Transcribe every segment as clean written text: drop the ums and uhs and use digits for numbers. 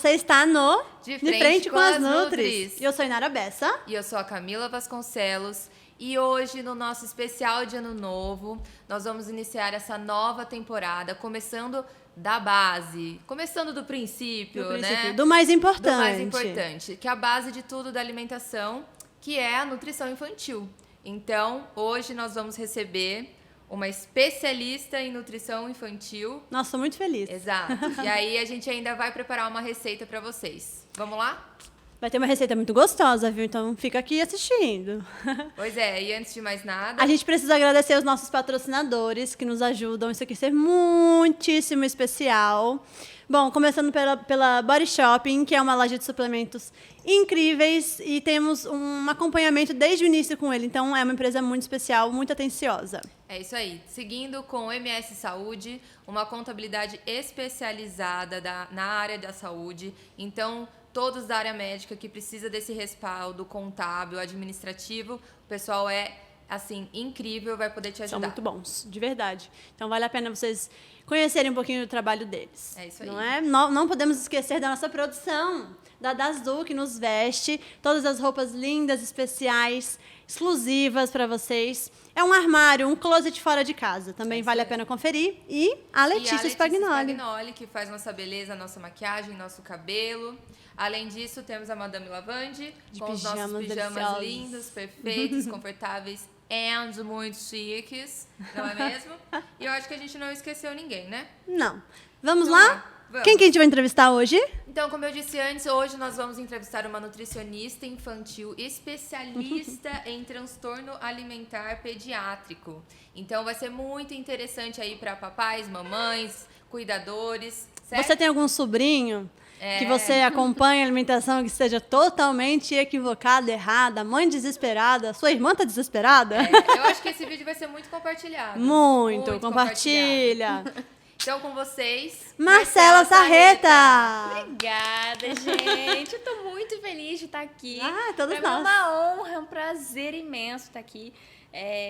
você está no De Frente com as Nutris. Nutris. E eu sou Inara Bessa. E eu sou a Camila Vasconcelos. E hoje, no nosso especial de Ano Novo, nós vamos iniciar essa nova temporada, começando da base, começando do princípio, né? Do mais importante. Do mais importante, que é a base de tudo da alimentação, que é a nutrição infantil. Então, hoje nós vamos receber uma especialista em nutrição infantil. Nossa, tô muito feliz. Exato. E aí a gente ainda vai preparar uma receita para vocês. Vamos lá? Vai ter uma receita muito gostosa, viu? Então fica aqui assistindo. Pois é, e antes de mais nada... A gente precisa agradecer os nossos patrocinadores que nos ajudam isso aqui a ser muitíssimo especial. Bom, começando pela Body Shopping, que é uma loja de suplementos incríveis e temos um acompanhamento desde o início com ele. Então é uma empresa muito especial, muito atenciosa. É isso aí. Seguindo com o MS Saúde, uma contabilidade especializada na área da saúde. Então, todos da área médica que precisa desse respaldo contábil, administrativo, o pessoal é, assim, incrível, vai poder te ajudar. São muito bons, de verdade. Então, vale a pena vocês conhecerem um pouquinho do trabalho deles. É isso aí. Não é? Não podemos esquecer da nossa produção, da Dazdu, que nos veste, todas as roupas lindas, especiais, exclusivas para vocês. É um armário, um closet fora de casa. Também vale a pena conferir. E a Letícia Spagnoli, que faz nossa beleza, nossa maquiagem, nosso cabelo. Além disso, temos a Madame Lavande, com os nossos pijamas lindos, perfeitos, confortáveis e muito chiques, não é mesmo? E eu acho que a gente não esqueceu ninguém, né? Não. Vamos Então, lá? Vamos. Quem que a gente vai entrevistar hoje? Então, como eu disse antes, hoje nós vamos entrevistar uma nutricionista infantil especialista em transtorno alimentar pediátrico. Então, vai ser muito interessante aí para papais, mamães, cuidadores, certo? Você tem algum sobrinho que você acompanha a alimentação que esteja totalmente equivocada, errada, mãe desesperada, sua irmã tá desesperada? Eu acho que esse vídeo vai ser muito compartilhado. Muito compartilha. Então, com vocês, Marcela Sarreta. Obrigada, gente. Eu tô muito feliz de estar aqui. Todos pra nós. mim é uma honra, é um prazer imenso estar aqui.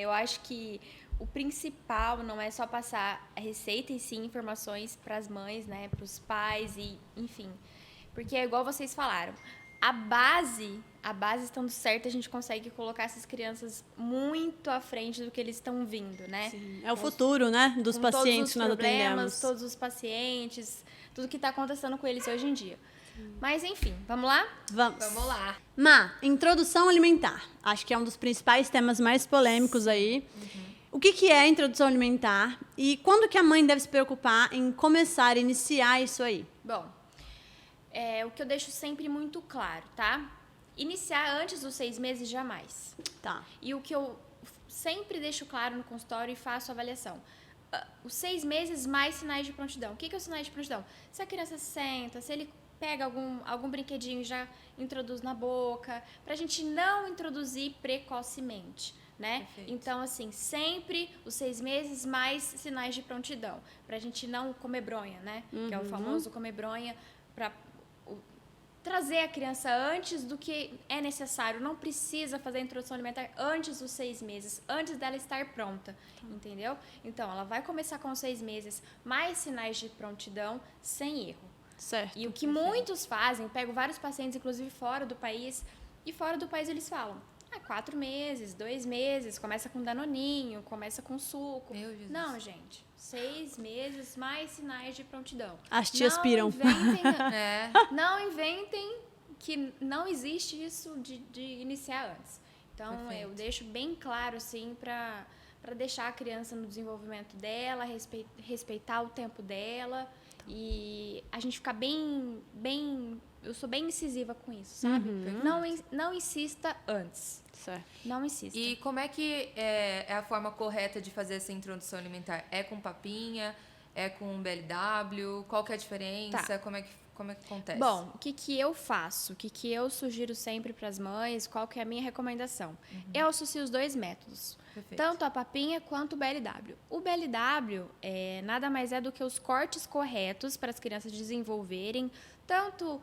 Eu acho que o principal não é só passar a receita e sim informações para as mães, né, para os pais e, enfim. Porque é igual vocês falaram, a base estando certa, a gente consegue colocar essas crianças muito à frente do que eles estão vindo, né? Sim, é o futuro, né, dos pacientes que nós atendemos. Todos os pacientes, tudo que está acontecendo com eles hoje em dia. Mas, enfim, vamos lá? Vamos lá. Introdução alimentar. Acho que é um dos principais temas mais polêmicos aí. O que é a introdução alimentar e quando que a mãe deve se preocupar em começar, iniciar isso aí? Bom, o que eu deixo sempre muito claro, tá? Iniciar antes dos 6 meses, jamais. Tá. E o que eu sempre deixo claro no consultório e faço avaliação. Os 6 meses mais sinais de prontidão. O que é os sinais de prontidão? Se a criança senta, se ele pega algum brinquedinho e já introduz na boca, pra gente não introduzir precocemente. Né? Então, assim, sempre os 6 meses mais sinais de prontidão, pra gente não comer bronha, né? Que é o famoso comer bronha, pra trazer a criança antes do que é necessário. Não precisa fazer a introdução alimentar antes dos 6 meses, antes dela estar pronta, entendeu? Então, ela vai começar com 6 meses, mais sinais de prontidão, sem erro. Certo. E o que muitos fazem, pego vários pacientes, inclusive fora do país, e fora do país eles falam, 4 meses, 2 meses, começa com danoninho, começa com suco. Meu Jesus. Não, gente, 6 meses, mais sinais de prontidão. As tias piram. Não inventem que não existe isso de iniciar antes. Então, eu deixo bem claro, assim, para deixar a criança no desenvolvimento dela, respeitar o tempo dela e a gente ficar bem eu sou bem incisiva com isso, sabe? Não insista antes. Certo. Não insista. E como é que é a forma correta de fazer essa introdução alimentar? É com papinha? É com BLW? Qual que é a diferença? Tá. Como é que acontece? Bom, o que eu faço? O que eu sugiro sempre para as mães? Qual que é a minha recomendação? Eu associo os 2 métodos. Perfeito. Tanto a papinha quanto o BLW. O BLW nada mais é do que os cortes corretos para as crianças desenvolverem tanto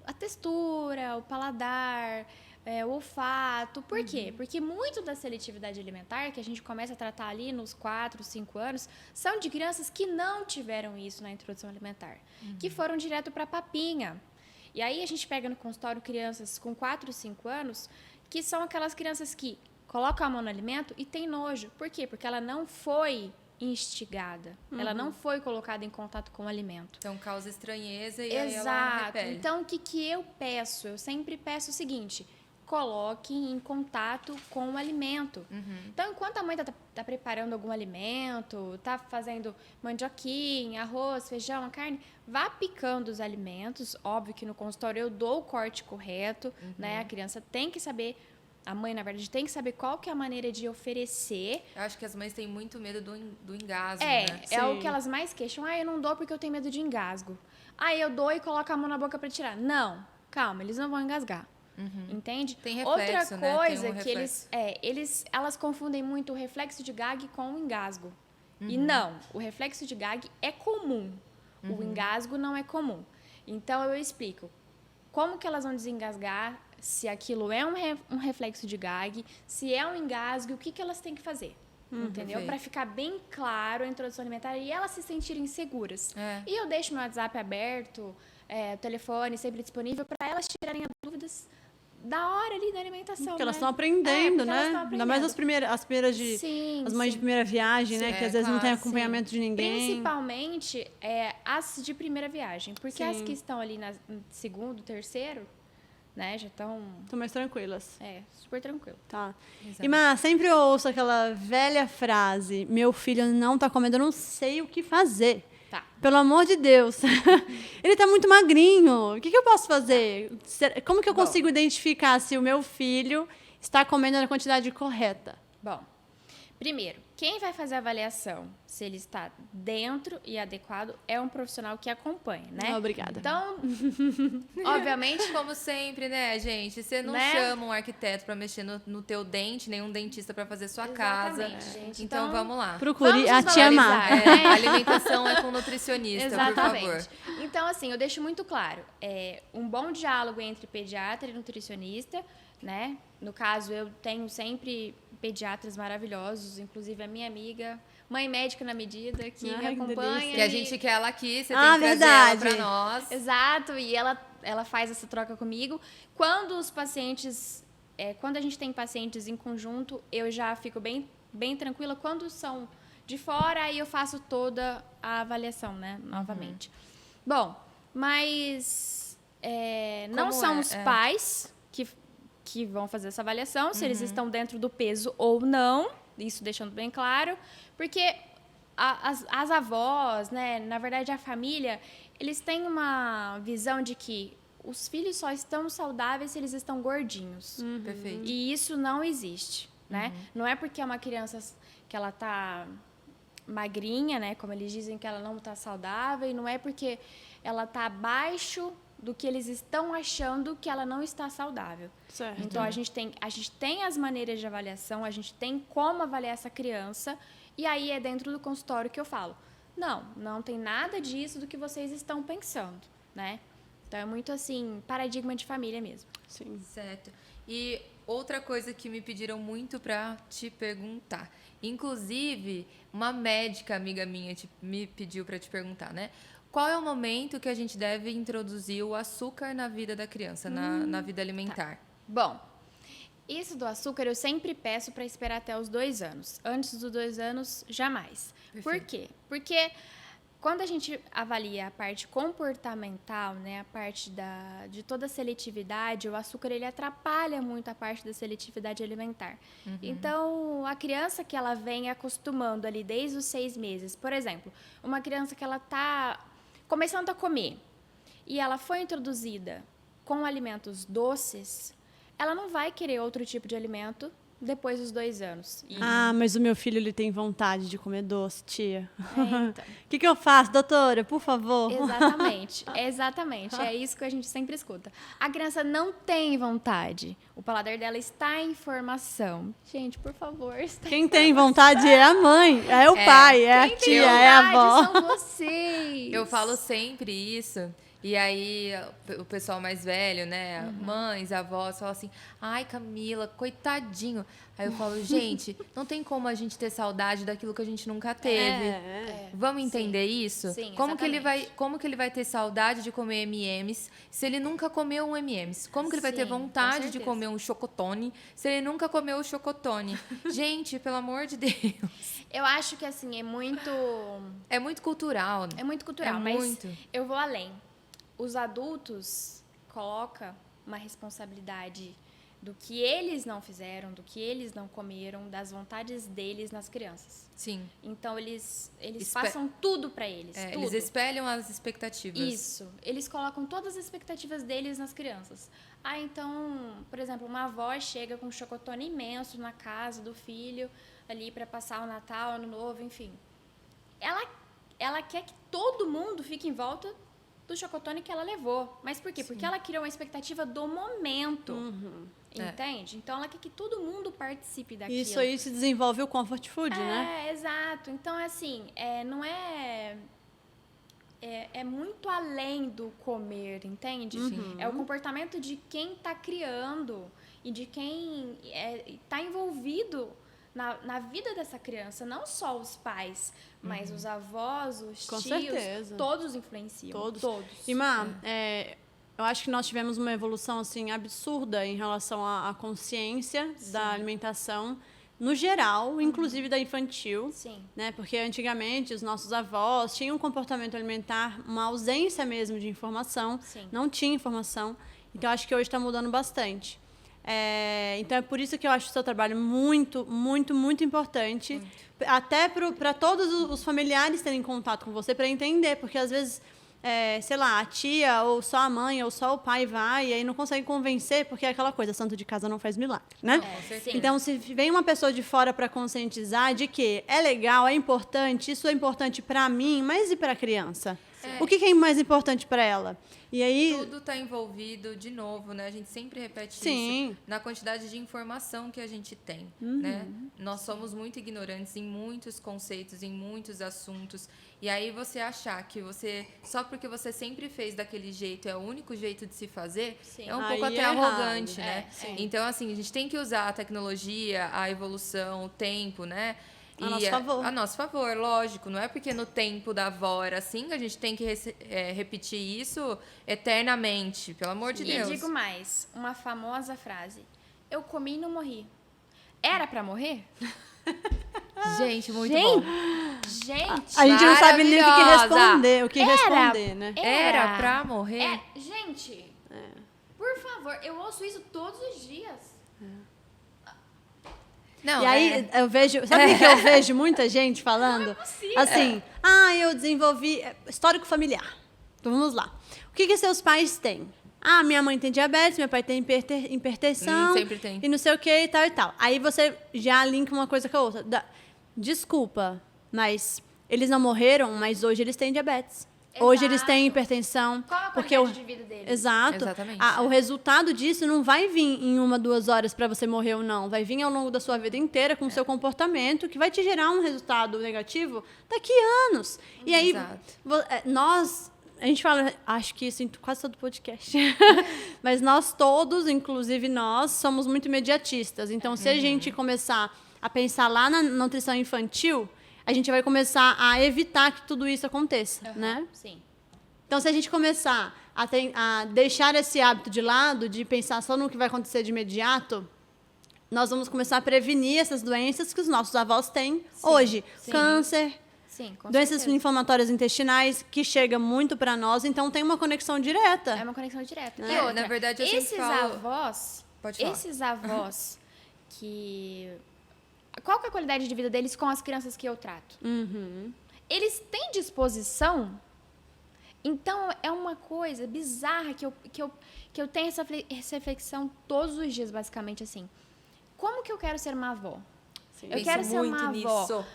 a textura, o paladar, olfato. Por quê? Porque muito da seletividade alimentar, que a gente começa a tratar ali nos 4, 5 anos, são de crianças que não tiveram isso na introdução alimentar, que foram direto para a papinha. E aí a gente pega no consultório crianças com 4, 5 anos, que são aquelas crianças que colocam a mão no alimento e tem nojo. Por quê? Porque ela não foi instigada. Ela não foi colocada em contato com o alimento. Então causa estranheza e aí ela Exato. repele. Então, o que eu peço? Eu sempre peço o seguinte: coloque em contato com o alimento. Então, enquanto a mãe tá preparando algum alimento, tá fazendo mandioquinha, arroz, feijão, carne, vá picando os alimentos. Óbvio que no consultório eu dou o corte correto, né? A criança tem que saber, a mãe, na verdade, tem que saber qual que é a maneira de oferecer. Eu acho que as mães têm muito medo do engasgo, É né? o Sim. que elas mais queixam. Eu não dou porque eu tenho medo de engasgo. Eu dou e coloco a mão na boca para tirar. Não, calma, eles não vão engasgar. Entende? Tem reflexo, Outra né? coisa Tem um que elas confundem muito o reflexo de gag com o engasgo. E não, o reflexo de gag é comum. O engasgo não é comum. Então eu explico como que elas vão desengasgar, se aquilo é um reflexo de gag, se é um engasgo, o que elas têm que fazer. Entendeu? Perfeito. Para ficar bem claro a introdução alimentar e elas se sentirem seguras. É. E eu deixo meu WhatsApp aberto, o telefone sempre disponível para elas tirarem as dúvidas da hora ali da alimentação. Porque elas né? estão aprendendo, porque elas né? estão Ainda mais aprendendo. as primeiras de... Sim, as mães sim. de primeira viagem, né? Sim, Que às vezes não tem claro, acompanhamento de ninguém. Principalmente as de primeira viagem. Porque Sim. as que estão ali no segundo, terceiro, né, já estão Estão mais tranquilas. super tranquilo. Tá. Exato. E, Má, sempre eu ouço aquela velha frase: meu filho não tá comendo, eu não sei o que fazer. Tá. Pelo amor de Deus. Ele tá muito magrinho. O que eu posso fazer? Como que eu Bom. consigo identificar se o meu filho está comendo na quantidade correta? Bom, primeiro, quem vai fazer a avaliação se ele está dentro e adequado é um profissional que acompanha, né? Obrigada. Então, obviamente, Como sempre, né, gente? Você não Né? chama um arquiteto pra mexer no teu dente, nem um dentista pra fazer sua casa. Exatamente, gente. Então, Então, vamos lá. Procure vamos a nos tia Má. valorizar. É, a alimentação é com nutricionista, por favor. Então, assim, eu deixo muito claro, um bom diálogo entre pediatra e nutricionista, né? No caso, eu tenho sempre pediatras maravilhosos, inclusive a minha amiga, mãe médica na medida, que me Ai, que acompanha. delícia. Que a e- gente quer ela aqui, você Ah, tem que trazer ela verdade. pra nós. Exato, e ela faz essa troca comigo. Quando os pacientes, quando a gente tem pacientes em conjunto, eu já fico bem tranquila. Quando são de fora, aí eu faço toda a avaliação, né, novamente. Bom, mas não Como são é? os pais que vão fazer essa avaliação, se eles estão dentro do peso ou não, isso deixando bem claro, porque as avós, né, na verdade a família, eles têm uma visão de que os filhos só estão saudáveis se eles estão gordinhos. Perfeito. E isso não existe, né? Não é porque é uma criança que ela tá magrinha, né, como eles dizem que ela não tá saudável, e não é porque ela tá abaixo do que eles estão achando que ela não está saudável. Certo. Então, a gente tem as maneiras de avaliação, a gente tem como avaliar essa criança, e aí é dentro do consultório que eu falo, não tem nada disso do que vocês estão pensando, né? Então, é muito assim, paradigma de família mesmo. Sim. Certo. E outra coisa que me pediram muito pra te perguntar. Inclusive, uma médica amiga minha me pediu pra te perguntar, né? Qual é o momento que a gente deve introduzir o açúcar na vida da criança, na vida alimentar? Bom, isso do açúcar eu sempre peço para esperar até os 2 anos. Antes dos 2 anos, jamais. Perfeito. Por quê? Porque quando a gente avalia a parte comportamental, né, a parte de toda a seletividade, o açúcar ele atrapalha muito a parte da seletividade alimentar. Então, a criança que ela vem acostumando ali desde os 6 meses, por exemplo, uma criança que ela está começando a comer e ela foi introduzida com alimentos doces, ela não vai querer outro tipo de alimento depois dos 2 anos. E, Ah, mas o meu filho, ele tem vontade de comer doce, tia. então, O que eu faço, doutora? Por favor. exatamente. É isso que a gente sempre escuta. A criança não tem vontade. O paladar dela está em formação. Gente, por favor. Quem tem vontade é a mãe, é o pai, é a Quem tem tia, é a vontade avó. são vocês. Eu falo sempre isso, E aí o pessoal mais velho, né? Mães, avós, falam assim, ai, Camila, coitadinho. Aí eu falo, gente, não tem como a gente ter saudade daquilo que a gente nunca teve. Vamos entender isso? Sim, como que exatamente. ele vai ter saudade de comer M&M's se ele nunca comeu um M&M's? Como que ele vai ter Sim, com vontade de certeza. comer um chocotone se ele nunca comeu o chocotone? Gente, pelo amor de Deus. Eu acho que, assim, é muito cultural, né? É muito cultural, É mas muito. eu vou além. Os adultos colocam uma responsabilidade do que eles não fizeram, do que eles não comeram, das vontades deles nas crianças. Sim. Então, eles passam tudo pra eles, tudo. Eles espelham as expectativas. Isso. Eles colocam todas as expectativas deles nas crianças. Ah, então, por exemplo, uma avó chega com um chocotone imenso na casa do filho, ali pra passar o Natal, Ano Novo, enfim. Ela quer que todo mundo fique em volta do chocotone que ela levou. Mas por quê? Sim. Porque ela criou uma expectativa do momento. Entende? Então, ela quer que todo mundo participe daquilo. Isso aí se desenvolve o comfort food, né? Exato. Então, assim, não é... É muito além do comer, entende? É o comportamento de quem está criando e de quem está envolvido na vida dessa criança. Não só os pais, mas os avós, os Com tios, certeza. todos influenciam. Todos. Todos. E, Má, eu acho que nós tivemos uma evolução assim absurda em relação à consciência da alimentação, no geral, inclusive da infantil. Sim. Né? Porque antigamente os nossos avós tinham um comportamento alimentar, uma ausência mesmo de informação, Sim. não tinha informação. Então, acho que hoje está mudando bastante. Então, é por isso que eu acho o seu trabalho muito, muito, muito importante. Até para todos os familiares terem contato com você, para entender, porque às vezes, sei lá, a tia, ou só a mãe, ou só o pai vai, e aí não consegue convencer, porque é aquela coisa, santo de casa não faz milagre, né? Sim. Então, se vem uma pessoa de fora para conscientizar de que é legal, é importante, isso é importante para mim, mas e para a criança? O que é mais importante para ela? E aí, Tudo está envolvido, de novo, né? A gente sempre repete Sim. isso, na quantidade de informação que a gente tem, né? Nós somos muito ignorantes em muitos conceitos, em muitos assuntos. E aí você achar que só porque você sempre fez daquele jeito, é o único jeito de se fazer, Sim. é um Aí pouco até é errado. arrogante, né? Sim. Então, assim, a gente tem que usar a tecnologia, a evolução, o tempo, né? A nosso favor. A nosso favor, lógico. Não é porque no tempo da avó era assim que a gente tem que repetir isso eternamente, pelo amor de Deus. E digo mais, uma famosa frase. Eu comi e não morri. Era pra morrer? Gente, muito bom. Gente, a gente não sabe nem Maravilhosa. o que responder, né? Era pra morrer? Gente, por favor, eu ouço isso todos os dias. Não, E aí eu vejo, sabe o que eu vejo muita gente falando? Não é possível. Assim, eu desenvolvi histórico familiar. Então vamos lá. O que seus pais têm? Minha mãe tem diabetes, meu pai tem hipertensão. Sempre tem. E não sei o que e tal e tal. Aí você já linka uma coisa com a outra. Desculpa, mas eles não morreram, mas hoje eles têm diabetes. Hoje eles têm hipertensão. Qual a porque qualidade de vida deles? Exato. Exatamente. O resultado disso não vai vir em 1, 2 horas para você morrer ou não. Vai vir ao longo da sua vida inteira com o seu comportamento, que vai te gerar um resultado negativo daqui a anos. E aí, Exato. a gente fala, acho que isso em quase todo podcast, mas nós todos, inclusive nós, somos muito imediatistas. Então, se a gente começar a pensar lá na nutrição infantil, a gente vai começar a evitar que tudo isso aconteça, né? Sim. Então, se a gente começar a deixar esse hábito de lado, de pensar só no que vai acontecer de imediato, nós vamos começar a prevenir essas doenças que os nossos avós têm hoje. sim. Câncer, Sim, com doenças certeza. inflamatórias intestinais, que chega muito para nós, então tem uma conexão direta. É uma conexão direta. É, E outra, na verdade, eu sempre esses falo- avós, Pode falar. esses avós que... Qual que é a qualidade de vida deles com as crianças que eu trato? Eles têm disposição? Então, é uma coisa bizarra que eu tenho essa reflexão todos os dias, basicamente, assim. Como que eu quero ser uma avó? Eu Penso quero ser muito uma avó nisso.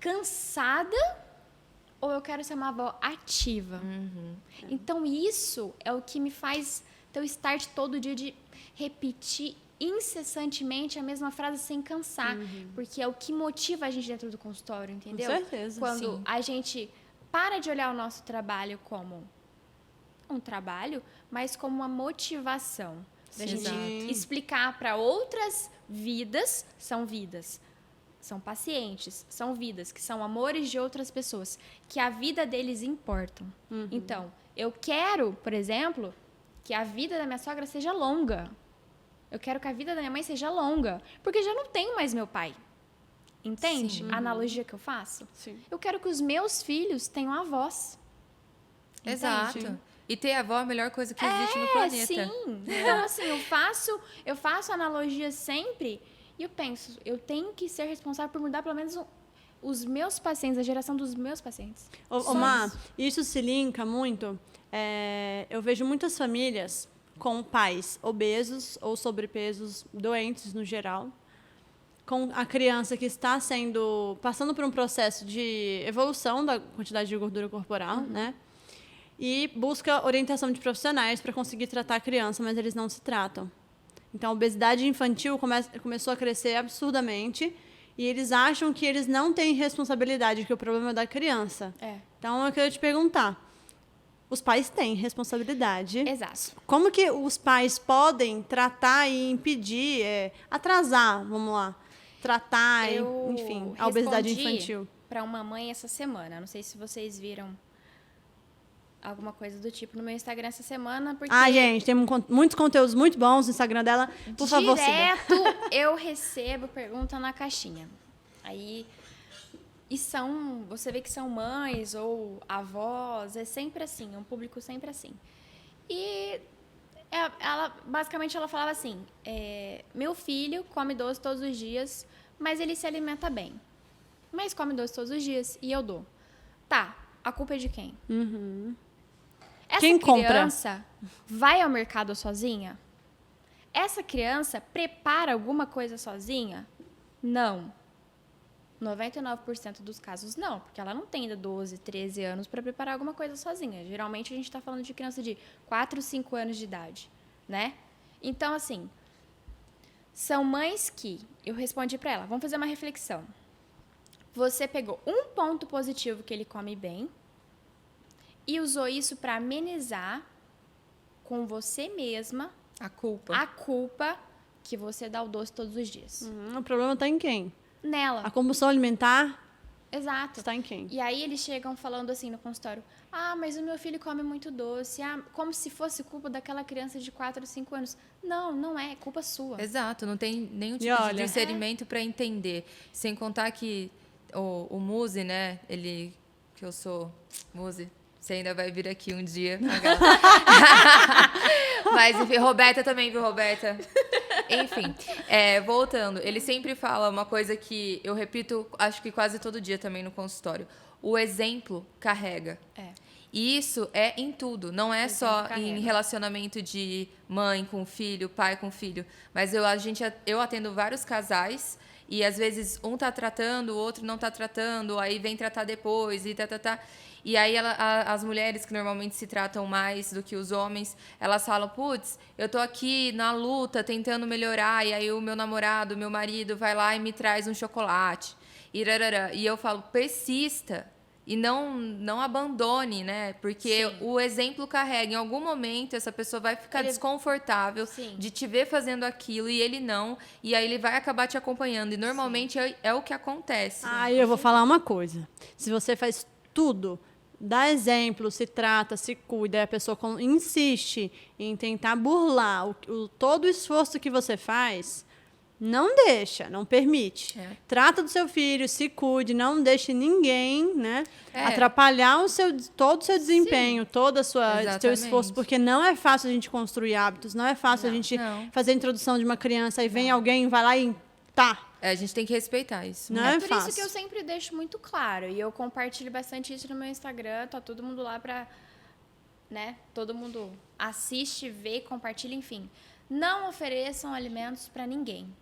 cansada ou eu quero ser uma avó ativa? Então, isso é o que me faz ter o start todo dia de repetir incessantemente a mesma frase sem cansar. Porque é o que motiva a gente dentro do consultório, entendeu? certeza, Quando sim. a gente para de olhar o nosso trabalho como um trabalho, mas como uma motivação. Da gente Exato. explicar para outras vidas, são pacientes, são vidas, que são amores de outras pessoas, que a vida deles importam. Então, eu quero, por exemplo, que a vida da minha sogra seja longa. Eu quero que a vida da minha mãe seja longa, porque já não tenho mais meu pai. Entende Sim. a analogia que eu faço? Sim. Eu quero que os meus filhos tenham avós. Exato. Entende? E ter avó é a melhor coisa que existe no planeta. Sim. Então, assim, eu faço analogia sempre e eu penso, eu tenho que ser responsável por mudar pelo menos os meus pacientes, a geração dos meus pacientes. Ô, Má, isso se linka muito. Eu vejo muitas famílias com pais obesos ou sobrepesos, doentes no geral, com a criança que está passando por um processo de evolução da quantidade de gordura corporal, né? E busca orientação de profissionais para conseguir tratar a criança, mas eles não se tratam. Então, a obesidade infantil começou a crescer absurdamente e eles acham que eles não têm responsabilidade, que o problema é da criança. Então, eu queria te perguntar, os pais têm responsabilidade. Exato. Como que os pais podem tratar e impedir, atrasar, vamos lá, tratar, enfim, a obesidade infantil? Para uma mãe essa semana. Não sei se vocês viram alguma coisa do tipo no meu Instagram essa semana, porque Gente, tem muitos conteúdos muito bons no Instagram dela. Por favor, siga. direto eu recebo pergunta na caixinha. Aí você vê que são mães ou avós, é sempre assim, é um público sempre assim. E basicamente ela falava assim, meu filho come doce todos os dias, mas ele se alimenta bem. Mas come doce todos os dias e eu dou. Tá, a culpa é de quem? Essa Quem compra? criança vai ao mercado sozinha? Essa criança prepara alguma coisa sozinha? Não. 99% dos casos não, porque ela não tem ainda 12, 13 anos para preparar alguma coisa sozinha. Geralmente a gente está falando de criança de 4, 5 anos de idade, né? Então, assim, são mães que eu respondi para ela, vamos fazer uma reflexão. Você pegou um ponto positivo que ele come bem e usou isso para amenizar com você mesma A culpa. a culpa que você dá o doce todos os dias. O problema está em quem? Nela. A compulsão alimentar Exato. está em quem? E aí eles chegam falando assim no consultório, mas o meu filho come muito doce, como se fosse culpa daquela criança de 4 ou 5 anos. Não, não é culpa sua. Exato, não tem nenhum tipo olha, de discernimento para entender. Sem contar que o Muzi, né? Que eu sou Muzi, você ainda vai vir aqui um dia. Mas, enfim, Roberta também, viu, Roberta? Enfim, voltando, ele sempre fala uma coisa que eu repito, acho que quase todo dia também no consultório. O exemplo carrega. E isso é em tudo, não é só em relacionamento de mãe com filho, pai com filho. Mas eu atendo vários casais e às vezes um tá tratando, o outro não tá tratando, aí vem tratar depois e E aí as mulheres que normalmente se tratam mais do que os homens, elas falam, putz, eu tô aqui na luta tentando melhorar, e aí o meu namorado, o meu marido vai lá e me traz um chocolate. E eu falo, persista e não abandone, né? Porque o exemplo carrega. Em algum momento, essa pessoa vai ficar desconfortável de te ver fazendo aquilo e ele não. E aí ele vai acabar te acompanhando. E normalmente é o que acontece. Eu vou falar uma coisa. Se você faz tudo, dá exemplo, se trata, se cuida, e a pessoa insiste em tentar burlar todo o esforço que você faz, não deixa, não permite. Trata do seu filho, se cuide, não deixe ninguém, né, atrapalhar todo o seu desempenho, todo o seu esforço, porque não é fácil a gente construir hábitos, não é fácil a gente fazer a introdução de uma criança e vem alguém, vai lá e a gente tem que respeitar isso. Não é por fácil. isso que eu sempre deixo muito claro. E eu compartilho bastante isso no meu Instagram. Tá todo mundo lá pra... né? Todo mundo assiste, vê, compartilha, enfim. Não ofereçam alimentos pra ninguém.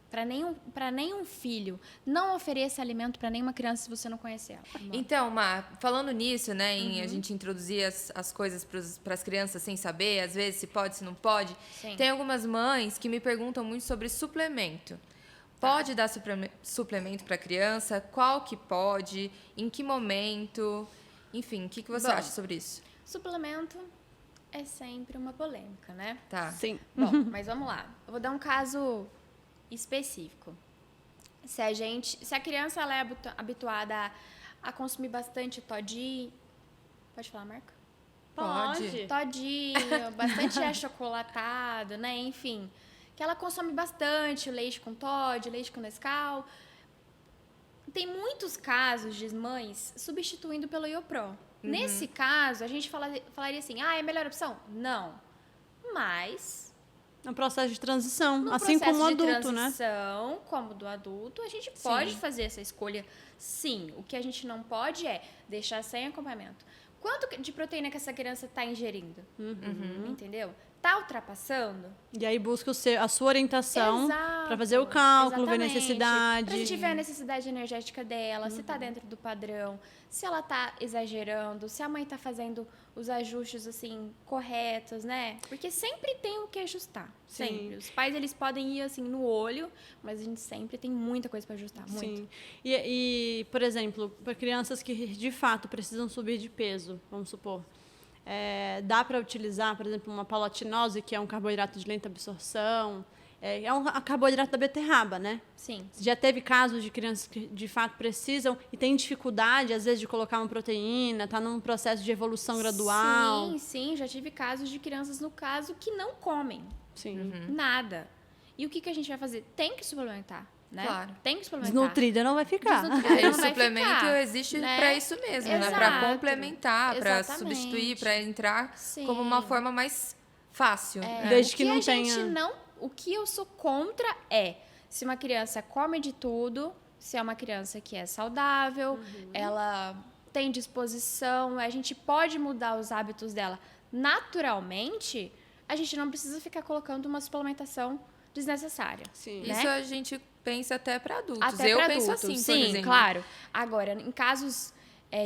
Pra nenhum filho. Não ofereça alimento pra nenhuma criança se você não conhecer ela. Então, Mar, falando nisso, né, em a gente introduzir as coisas para as crianças sem saber, às vezes se pode, se não pode, tem algumas mães que me perguntam muito sobre suplemento. Pode dar suplemento para a criança? Qual que pode? Em que momento? Enfim, o que você acha sobre isso? Suplemento é sempre uma polêmica, né? Tá. Sim. Bom, mas vamos lá. Eu vou dar um caso específico. Se a criança ela é habituada a consumir bastante toddy, pode falar a marca? Pode. Todinho, bastante achocolatado, né? Enfim, que ela consome bastante leite com Toddy, leite com Nescau. Tem muitos casos de mães substituindo pelo Iopro. Nesse caso, a gente falaria assim, é a melhor opção? Não. Mas, É um processo de transição, no assim processo como o de adulto, né? transição, como do adulto, a gente pode fazer essa escolha, sim. O que a gente não pode é deixar sem acompanhamento. Quanto de proteína que essa criança está ingerindo? Entendeu? Tá ultrapassando? E aí busca a sua orientação Exato, para fazer o cálculo, ver exatamente. necessidade. Pra gente ver a necessidade energética dela, se tá dentro do padrão, se ela tá exagerando, se a mãe tá fazendo os ajustes, assim, corretos, né? Porque sempre tem o que ajustar, sempre. Os pais, eles podem ir, assim, no olho, mas a gente sempre tem muita coisa para ajustar, muito. Sim. E, por exemplo, para crianças que de fato precisam subir de peso, vamos supor, dá para utilizar, por exemplo, uma palatinose, que é um carboidrato de lenta absorção, é um carboidrato da beterraba, né? Sim. Já teve casos de crianças que de fato precisam e têm dificuldade, às vezes, de colocar uma proteína, tá num processo de evolução gradual. Sim, já tive casos de crianças, no caso, que não comem Sim. nada. E o que a gente vai fazer? Tem que suplementar, né? Claro. Tem que suplementar. Desnutrida não vai ficar. Desnutrida E não o vai suplemento ficar, existe né? para isso mesmo, né? Para Exato. complementar, para Exatamente. substituir, para entrar Sim. como uma forma mais fácil. né? Desde O que não a gente tenha- não, o que eu sou contra é se uma criança come de tudo, se é uma criança que é saudável, ela tem disposição, a gente pode mudar os hábitos dela naturalmente, a gente não precisa ficar colocando uma suplementação desnecessária. Sim. né? Isso a gente pensa até para adultos. Até Eu pra penso adultos. assim, por Sim, exemplo. claro. Agora, em casos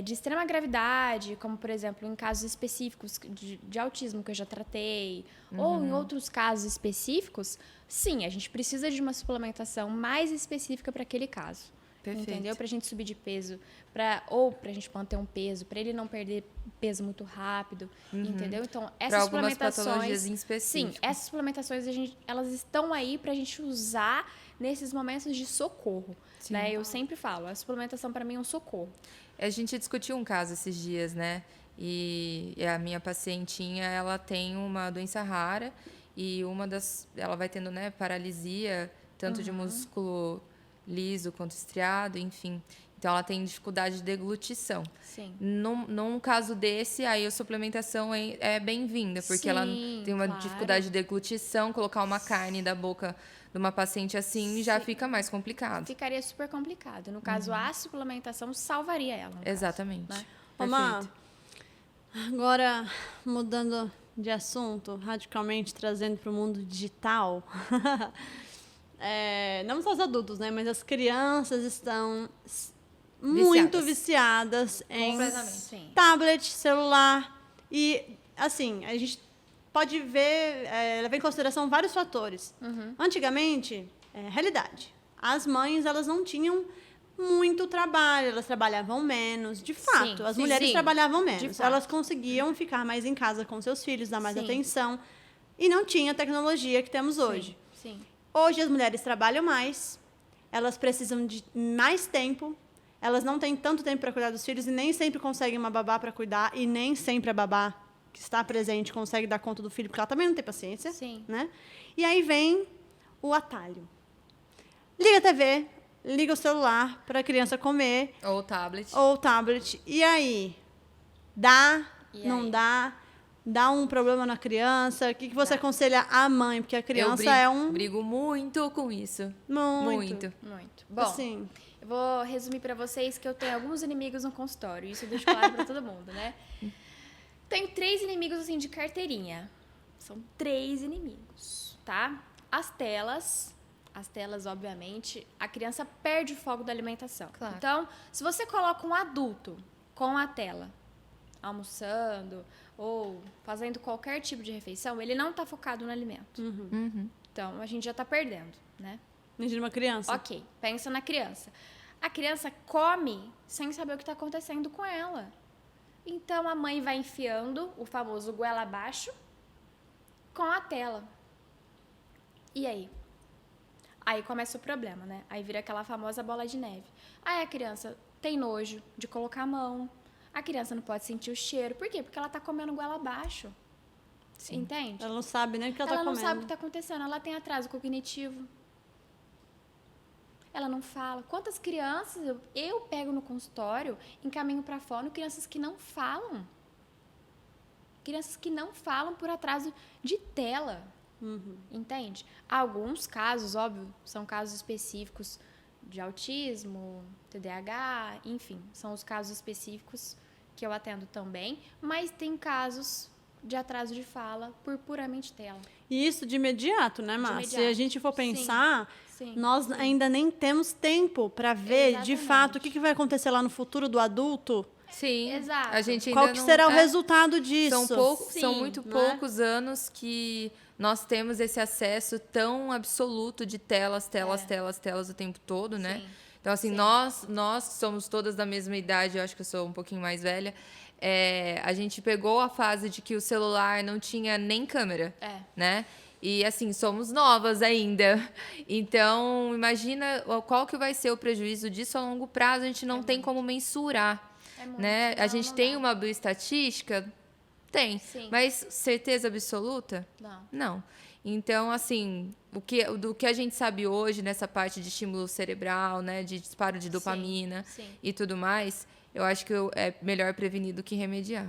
de extrema gravidade, como, por exemplo, em casos específicos de autismo que eu já tratei, ou em outros casos específicos, sim, a gente precisa de uma suplementação mais específica para aquele caso. Perfeito. Entendeu? Pra gente subir de peso, ou pra gente manter um peso, pra ele não perder peso muito rápido, entendeu? Então, Para essas algumas patologias suplementações... em específico. Sim, essas suplementações, elas estão aí pra gente usar nesses momentos de socorro, né? Eu sempre falo, a suplementação pra mim é um socorro. A gente discutiu um caso esses dias, né? E a minha pacientinha, ela tem uma doença rara e ela vai tendo, né, paralisia, tanto de músculo liso quanto estriado, enfim. Então, ela tem dificuldade de deglutição. Sim. Num caso desse, aí a suplementação é bem-vinda, porque ela Sim, tem uma claro. dificuldade de deglutição, colocar uma carne da boca de uma paciente assim já Sim. fica mais complicado. Ficaria super complicado. No caso, a suplementação salvaria ela. no caso, Exatamente. né? Ô, Má, agora, mudando de assunto, radicalmente trazendo para o mundo digital, não só os adultos, né, mas as crianças estão muito viciadas em Completamente. Sim. tablet, celular. E, assim, a gente pode ver, levar em consideração vários fatores. Antigamente, realidade, as mães elas não tinham muito trabalho, elas trabalhavam menos, de fato. Sim, As sim, mulheres sim. trabalhavam De menos. fato. Elas conseguiam ficar mais em casa com seus filhos, dar mais Sim. atenção. E não tinha a tecnologia que temos hoje. Sim. Hoje as mulheres trabalham mais, elas precisam de mais tempo, elas não têm tanto tempo para cuidar dos filhos e nem sempre conseguem uma babá para cuidar e nem sempre a babá que está presente consegue dar conta do filho, porque ela também não tem paciência. Sim. Né? E aí vem o atalho. Liga a TV, liga o celular para a criança comer, Ou tablet. ou o tablet. E aí? Dá? E Não aí? dá? Dá um problema na criança? O que você aconselha a mãe? Porque a criança Eu brigo muito com isso. Muito. Muito. Bom, Assim, eu vou resumir pra vocês que eu tenho alguns inimigos no consultório. Isso eu deixo claro pra todo mundo, né? Tenho 3 inimigos, assim, de carteirinha. São 3 inimigos, tá? As telas, obviamente, a criança perde o foco da alimentação. Claro. Então, se você coloca um adulto com a tela, almoçando ou fazendo qualquer tipo de refeição, ele não tá focado no alimento. Então, a gente já tá perdendo, né? imagina uma criança. Ok, pensa na criança. A criança come sem saber o que está acontecendo com ela. Então a mãe vai enfiando o famoso goela abaixo com a tela. E aí? Aí começa o problema, né? Aí vira aquela famosa bola de neve. Aí a criança tem nojo de colocar a mão. A criança não pode sentir o cheiro. Por quê? Porque ela tá comendo goela abaixo. Sim. Entende? Ela não sabe nem o que ela tá Ela não comendo. sabe o que tá acontecendo. Ela tem atraso cognitivo. Ela não fala. Quantas crianças eu pego no consultório, encaminho para fora, crianças que não falam. Crianças que não falam por atraso de tela. Entende? Alguns casos, óbvio, são casos específicos de autismo, TDAH, enfim, são os casos específicos que eu atendo também, mas tem casos de atraso de fala por puramente tela. E isso de imediato, né, Márcia? Se a imediato. gente for Sim. pensar, Sim. nós ainda nem temos tempo para ver, de Exatamente. fato, o que vai acontecer lá no futuro do adulto. Sim. Exato. A gente ainda Qual que não, será o é, resultado disso? são Sim, muito não é? poucos anos que nós temos esse acesso tão absoluto de telas o tempo todo, né? Sim. Então, assim, Sim. nós somos todas da mesma idade, eu acho que eu sou um pouquinho mais velha. A gente pegou a fase de que o celular não tinha nem câmera, né? E, assim, somos novas ainda. Então, imagina qual que vai ser o prejuízo disso a longo prazo, a gente não tem como mensurar. muito. Né? A Não, gente não tem dá. uma bioestatística? Tem. Sim. Mas certeza absoluta? Não. Não. Então, assim, do que a gente sabe hoje nessa parte de estímulo cerebral, né, de disparo de dopamina Sim. e tudo mais, eu acho que é melhor prevenir do que remediar.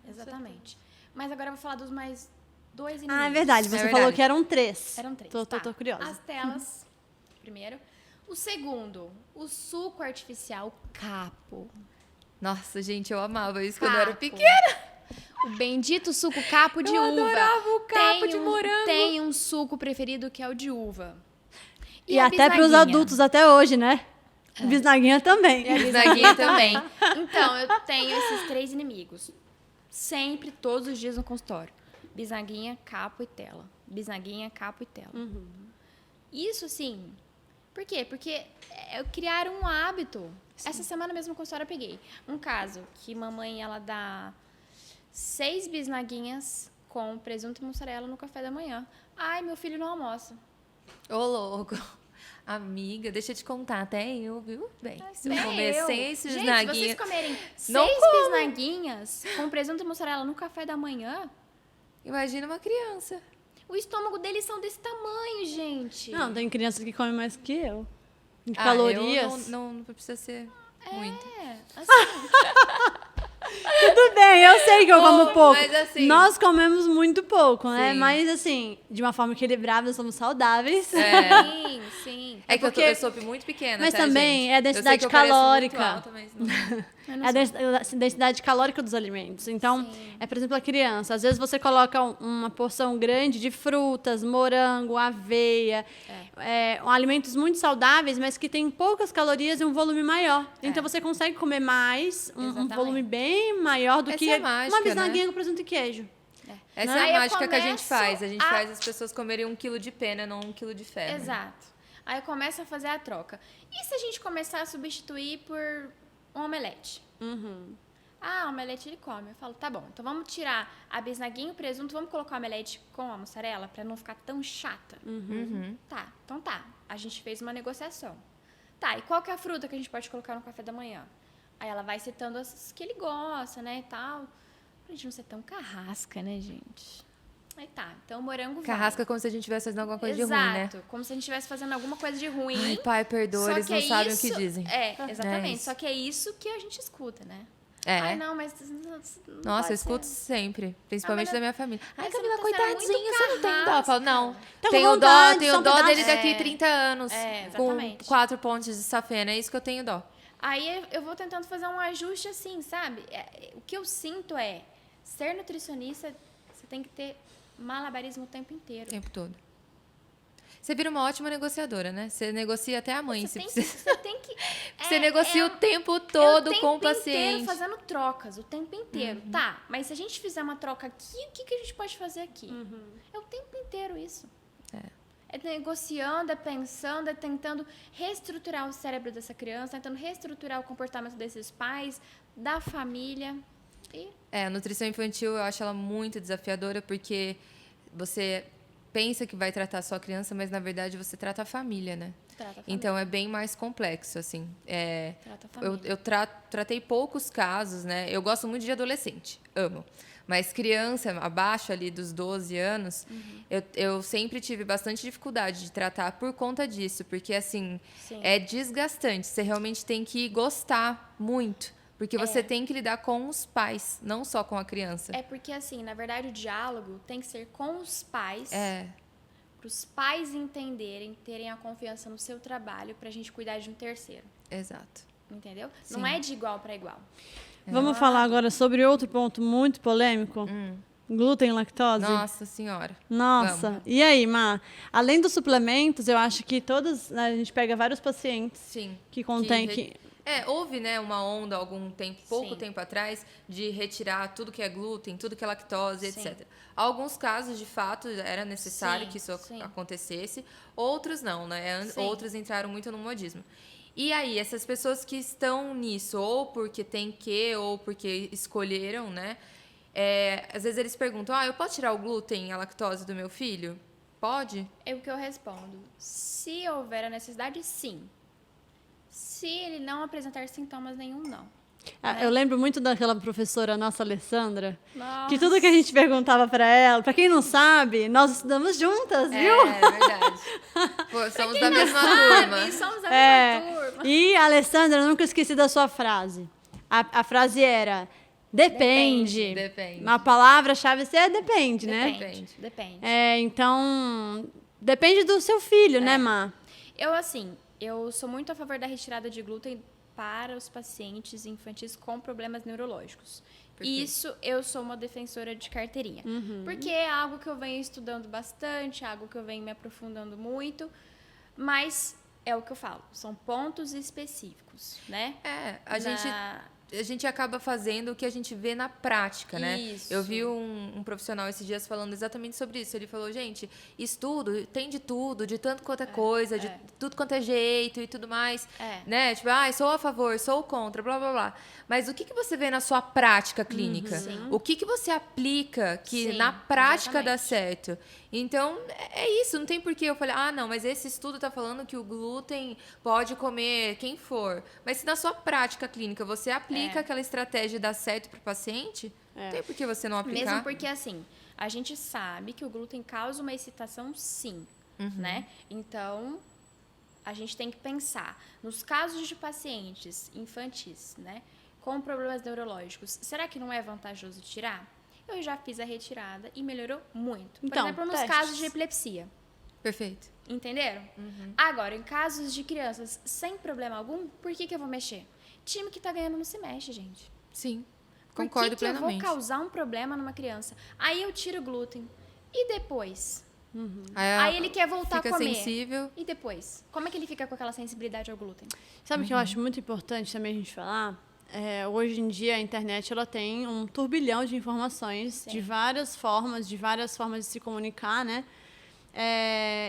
Exatamente. Mas agora eu vou falar dos mais dois inimigos. Ah, é verdade. Você falou que eram 3. Eram 3. Tô curiosa. As telas, primeiro. O segundo, o suco artificial capo. Nossa, gente, eu amava isso quando eu era Capo. pequena. O bendito suco capo de Eu uva. adorava o capo de morango. Tem um suco preferido que é o de uva. E a até para os bisnaguinha? adultos até hoje, né? Bisnaguinha também. E a bisnaguinha também. Então, eu tenho esses 3 inimigos. Sempre, todos os dias no consultório. Bisnaguinha, capo e tela. Bisnaguinha, capo e tela. Isso, assim... Por quê? Porque criaram um hábito. Sim. Essa semana mesmo no consultório eu peguei um caso que mamãe, ela dá 6 bisnaguinhas com presunto e mussarela no café da manhã. Ai, meu filho não almoça. Ô, louco. Amiga, deixa eu te contar, até eu, viu? Bem, se eu Bem, comer eu. 6 Gente, se bisnaguinhas... vocês comerem Não 6 como. bisnaguinhas com presunto e mussarela no café da manhã, Imagina uma criança. o estômago deles são desse tamanho, gente. Não, tem crianças que comem mais que eu. Em calorias. Não precisa ser muito. Assim, Tudo bem, eu sei que eu como pouco. mas assim- Nós comemos muito pouco, né? Sim. Mas assim, de uma forma equilibrada, somos saudáveis. sim, sim. É que porque- eu sou muito pequena, Mas tá, também gente? é a Eu sei densidade que eu pareço muito calórica. alta, mas não- É a densidade calórica dos alimentos. Então, por exemplo, a criança. Às vezes você coloca uma porção grande de frutas, morango, aveia, alimentos muito saudáveis, mas que têm poucas calorias e um volume maior. Então, você consegue comer mais, um Exatamente. volume bem maior do Essa que é a mágica, uma bisnaguinha né? com presunto e queijo. Essa Aí é eu a mágica que a gente começo faz. A gente a- faz as pessoas comerem 1 quilo de pena, não 1 quilo de ferro. Exato. Aí eu começo a fazer a troca. E se a gente começar a substituir por um omelete? Ah, omelete ele come. Eu falo, tá bom, então vamos tirar a bisnaguinha e o presunto, vamos colocar o omelete com a mussarela pra não ficar tão chata. Tá, então tá. A gente fez uma negociação. Tá, e qual que é a fruta que a gente pode colocar no café da manhã? Aí ela vai citando as que ele gosta, né, e tal. Pra gente não ser tão carrasca, né, gente? Aí tá, então o morango vai. Carrasca como se a gente estivesse fazendo alguma coisa de ruim, né? Exato, como se a gente estivesse fazendo alguma coisa de ruim. Ai, pai, perdoa, Só eles que não é sabem isso- o que dizem. Exatamente. isso. Só que é isso que a gente escuta, né? É. Ai, não, mas... não Nossa, pode eu escuto ser. sempre, principalmente mas da minha família. Ai, mas você Camila, não tá sendo coitadinha, muito você não tem dó. Eu carrasca. falo, não, Tá com tenho vontade, tenho só um dó pedaço. dele daqui 30 anos. Com exatamente. 4 pontes de safena, é isso que eu tenho dó. Aí eu vou tentando fazer um ajuste assim, sabe? O que eu sinto é, ser nutricionista, você tem que ter malabarismo o tempo inteiro. O tempo todo. Você vira uma ótima negociadora, né? Você negocia até a mãe, se precisa. Você tem que... Você negocia o tempo É todo o com o tempo inteiro paciente. fazendo trocas, o tempo inteiro. Tá, mas se a gente fizer uma troca aqui, o que a gente pode fazer aqui? É o tempo inteiro isso. É negociando, é pensando, é tentando reestruturar o cérebro dessa criança, tentando reestruturar o comportamento desses pais, da família. E A nutrição infantil eu acho ela muito desafiadora, porque você pensa que vai tratar só a criança, mas na verdade você trata a família, né? trata a família. Então é bem mais complexo, assim. Trata a família. Eu tratei poucos casos, né? Eu gosto muito de adolescente, amo. Mas criança, abaixo ali dos 12 anos, eu sempre tive bastante dificuldade de tratar por conta disso. Porque, assim, Sim. é desgastante. Você realmente tem que gostar muito. Porque você tem que lidar com os pais, não só com a criança. É porque, assim, na verdade, o diálogo tem que ser com os pais. É. Para os pais entenderem, terem a confiança no seu trabalho pra gente cuidar de um terceiro. Exato. Entendeu? Sim. Não é de igual para igual. Vamos falar agora sobre outro ponto muito polêmico. Glúten e lactose. Nossa Senhora. Nossa. Vamos. E aí, Má? Além dos suplementos, eu acho que todas... A gente pega vários pacientes Sim. que contém... Houve, né, uma onda algum tempo, pouco Sim. tempo atrás, de retirar tudo que é glúten, tudo que é lactose, Sim. etc. Alguns casos, de fato, era necessário Sim, que isso sim. acontecesse. Outros não, né? Sim. Outros entraram muito no modismo. E aí, essas pessoas que estão nisso, ou porque tem que, ou porque escolheram, né? Às vezes eles perguntam, eu posso tirar o glúten e a lactose do meu filho? Pode? É o que eu respondo. Se houver a necessidade, sim. Se ele não apresentar sintomas nenhum, não. Eu lembro muito daquela professora nossa, Alessandra, Nossa. que tudo que a gente perguntava pra ela, pra quem não sabe, nós estudamos juntas, viu? É verdade. Pô, somos da mesma turma. E somos da mesma turma. E, Alessandra, eu nunca esqueci da sua frase. A frase era, depende. Depende. A palavra-chave é depende, né? Depende. Então, depende do seu filho, né, Má? Eu sou muito a favor da retirada de glúten para os pacientes infantis com problemas neurológicos. Perfeito. Isso eu sou uma defensora de carteirinha. Porque é algo que eu venho estudando bastante, algo que eu venho me aprofundando muito, mas é o que eu falo, são pontos específicos, né? A gente acaba fazendo o que a gente vê na prática, né? Isso. Eu vi um profissional esses dias falando exatamente sobre isso. Ele falou, gente, estudo tem de tudo, de tanto quanto é coisa, de tudo quanto é jeito e tudo mais. Né? Tipo, sou a favor, sou contra, blá, blá, blá. Mas o que você vê na sua prática clínica? O que você aplica que Sim, na prática dá exatamente. certo? Então, é isso. Não tem porquê eu falei, não, mas esse estudo tá falando que o glúten pode comer quem for. Mas se na sua prática clínica você aplica aquela estratégia e dá certo pro paciente, não tem por que você não aplicar. Mesmo porque, assim, a gente sabe que o glúten causa uma excitação, sim, né? Então, a gente tem que pensar, nos casos de pacientes infantis, né, com problemas neurológicos, será que não é vantajoso tirar? Eu já fiz a retirada e melhorou muito. Por Então, exemplo, nos testes. casos de epilepsia. Perfeito. Entenderam? Agora, em casos de crianças sem problema algum, por que eu vou mexer? Time que tá ganhando não se mexe, gente. Sim. Por Concordo que eu vou plenamente. causar um problema numa criança? Aí eu tiro o glúten. E depois? Aí Aí ele quer voltar a fica comer. sensível. E depois? Como é que ele fica com aquela sensibilidade ao glúten? Sabe o que eu acho muito importante também a gente falar? Hoje em dia a internet ela tem um turbilhão de informações de várias formas de se comunicar, né?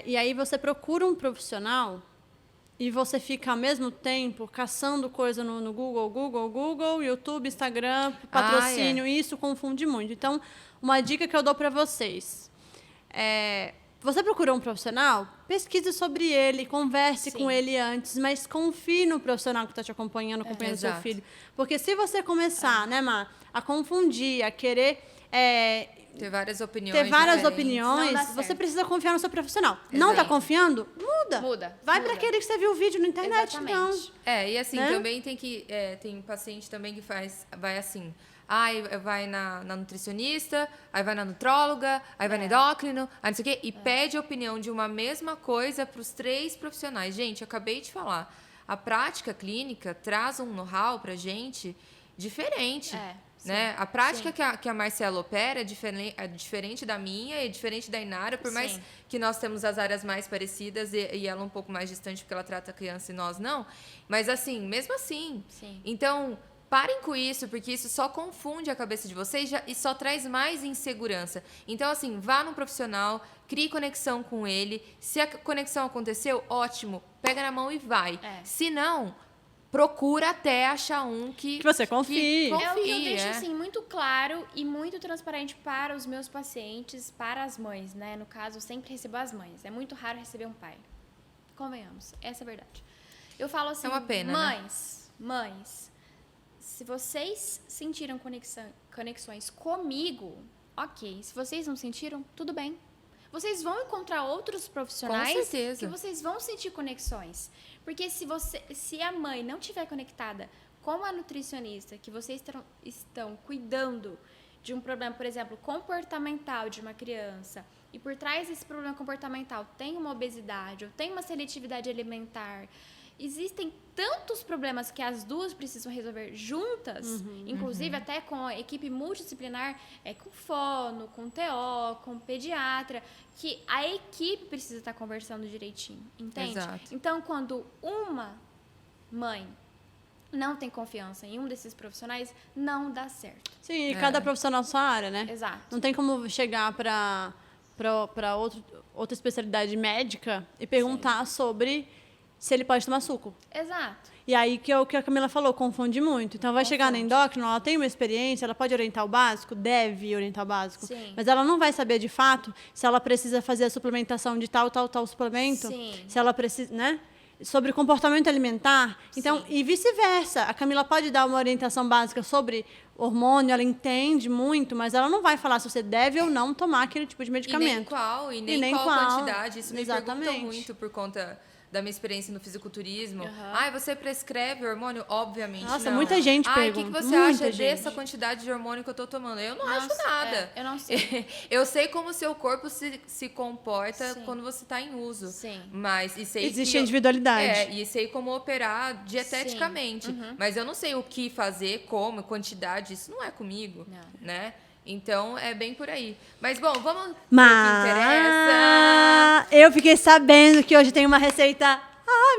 E aí você procura um profissional e você fica ao mesmo tempo caçando coisa no Google, YouTube, Instagram, patrocínio, e isso confunde muito. Então, uma dica que eu dou para vocês você procurou um profissional, pesquise sobre ele, converse com ele antes, mas confie no profissional que está te acompanhando o seu Exato. filho. Porque se você começar, né, Má, a confundir, a querer Ter várias opiniões. ter várias diferentes. opiniões, Não dá você certo. precisa confiar no seu profissional. Não está confiando? Muda. Muda. Vai para aquele que você viu o vídeo na internet, Exatamente. então. E assim, Né? também tem que... tem paciente também que vai assim... vai na nutricionista, aí vai na nutróloga, aí vai no endócrino, aí não sei o quê, e pede a opinião de uma mesma coisa para os 3 profissionais. Gente, eu acabei de falar. A prática clínica traz um know-how pra gente diferente. Né? A prática que a Marcela opera é diferente da minha, é diferente da Inara, por mais que nós temos as áreas mais parecidas e ela um pouco mais distante, porque ela trata a criança e nós não. Mas, assim, mesmo assim. Sim. Então, parem com isso, porque isso só confunde a cabeça de vocês e só traz mais insegurança. Então, assim, vá num profissional, crie conexão com ele. Se a conexão aconteceu, ótimo, pega na mão e vai. Se não... procura até achar um que você confie. É o que eu deixo, é. assim, muito claro e muito transparente para os meus pacientes, para as mães, né? No caso, eu sempre recebo as mães. É muito raro receber um pai. Convenhamos, essa é a verdade. Eu falo assim, É uma pena, mães, se vocês sentiram conexões comigo, ok. Se vocês não sentiram, tudo bem. Vocês vão encontrar outros profissionais Com certeza. que vocês vão sentir conexões. Porque se a mãe não estiver conectada com a nutricionista, que vocês estão cuidando de um problema, por exemplo, comportamental de uma criança, e por trás desse problema comportamental tem uma obesidade ou tem uma seletividade alimentar, existem tantos problemas que as duas precisam resolver juntas, inclusive até com a equipe multidisciplinar, com fono, com TO, com pediatra, que a equipe precisa estar conversando direitinho, entende? Exato. Então, quando uma mãe não tem confiança em um desses profissionais, não dá certo. Sim, e cada profissional na sua área, né? Exato. Não tem como chegar para outra especialidade médica e perguntar sobre se ele pode tomar suco. Exato. E aí que é o que a Camila falou, confunde muito. Então vai chegar na endócrina, ela tem uma experiência, ela pode orientar o básico, deve orientar o básico. Sim. Mas ela não vai saber de fato se ela precisa fazer a suplementação de tal suplemento. Sim. Se ela precisa, né? Sobre comportamento alimentar. Então, Sim. e vice-versa. A Camila pode dar uma orientação básica sobre hormônio, ela entende muito, mas ela não vai falar se você deve ou não tomar aquele tipo de medicamento. E nem qual quantidade. Isso me perguntam Exatamente. muito por conta da minha experiência no fisiculturismo. Uhum. Você prescreve hormônio? Obviamente Nossa, não. muita gente O que pergunta, você muita acha gente. dessa quantidade de hormônio que eu tô tomando? Eu não acho Nossa, nada. eu não sei. Eu sei como o seu corpo se comporta Sim. quando você está em uso. Sim. Mas, e sei Existe que individualidade. e sei como operar dieteticamente. Mas eu não sei o que fazer, como, quantidade. Isso não é comigo, Não. né? Então, é bem por aí. Mas, bom, vamos pro que interessa. Mas eu fiquei sabendo que hoje tem uma receita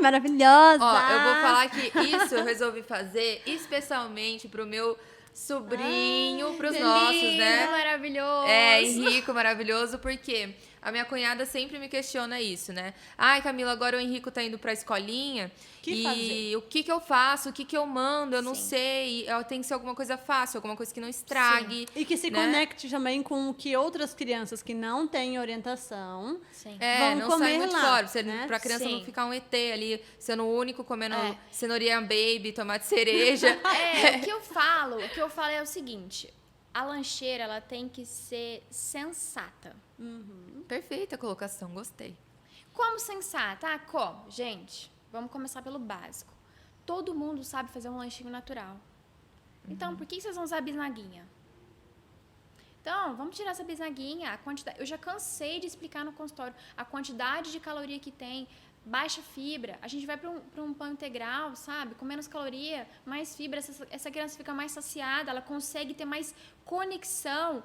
maravilhosa. Ó, eu vou falar que isso eu resolvi fazer especialmente pro meu sobrinho, pros Que nossos, lindo, né? maravilhoso. Henrico, maravilhoso, porque a minha cunhada sempre me questiona isso, né? Ai, Camila, agora o Henrico tá indo pra escolinha fazer? o que eu faço, o que eu mando, eu não Sim. sei. Tem que ser alguma coisa fácil, alguma coisa que não estrague. E que se né? conecte também com o que outras crianças que não têm orientação Sim. vão Não comer sai muito lá, fora, né? pra criança não Sim. ficar um ET ali, sendo o único comendo cenourinha baby, tomate cereja. O que eu falo é o seguinte, a lancheira, ela tem que ser sensata. Perfeita colocação, gostei. Como sensata? Como? Gente, vamos começar pelo básico. Todo mundo sabe fazer um lanchinho natural. Então, por que vocês vão usar bisnaguinha? Então, vamos tirar essa bisnaguinha, a quantidade. Eu já cansei de explicar no consultório a quantidade de caloria que tem, baixa fibra. A gente vai para um pão integral, sabe? Com menos caloria, mais fibra. Essa criança fica mais saciada, ela consegue ter mais conexão,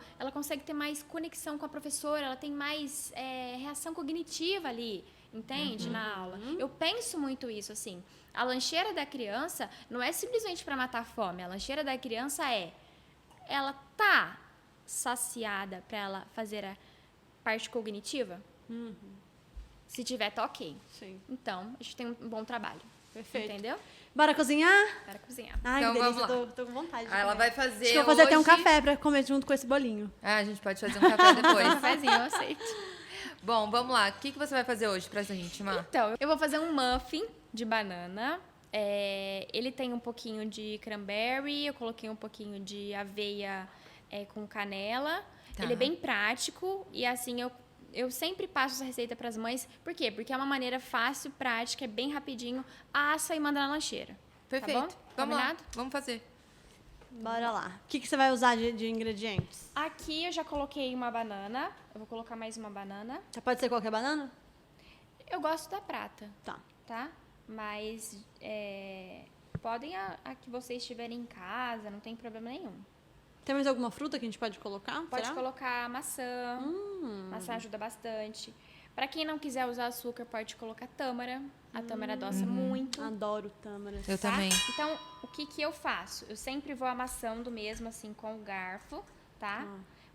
com a professora, ela tem mais reação cognitiva ali, entende? Na aula. Eu penso muito isso, assim. A lancheira da criança não é simplesmente para matar a fome. A lancheira da criança ela tá saciada para ela fazer a parte cognitiva? Se tiver, tá ok. Sim. Então, a gente tem um bom trabalho. Perfeito. Entendeu? Bora cozinhar? Para cozinhar. Ai, Então, que delícia, vamos tô com vontade. de Ela comer. vai fazer Acho que eu vou fazer até um hoje- café pra comer junto com esse bolinho. A gente pode fazer um café depois. Cafézinho, eu aceito. Bom, vamos lá. O que você vai fazer hoje pra gente, Má? Então, eu vou fazer um muffin de banana. Ele tem um pouquinho de cranberry, eu coloquei um pouquinho de aveia com canela. Tá. Ele é bem prático e assim eu sempre passo essa receita para as mães. Por quê? Porque é uma maneira fácil, prática, é bem rapidinho. Assa e manda na lancheira. Perfeito. Tá bom? Vamos lá. Combinado? Vamos fazer. Bora lá. O que você vai usar de ingredientes? Aqui eu já coloquei uma banana. Eu vou colocar mais uma banana. Já pode ser qualquer banana? Eu gosto da prata, Tá. tá? Mas podem a que vocês tiverem em casa, não tem problema nenhum. Tem mais alguma fruta que a gente pode colocar? Pode Será? colocar maçã. Maçã ajuda bastante. Pra quem não quiser usar açúcar, pode colocar tâmara. A tâmara adoça muito. Adoro tâmara. Eu Tá? também. Então, o que eu faço? Eu sempre vou amassando mesmo assim com o garfo, tá?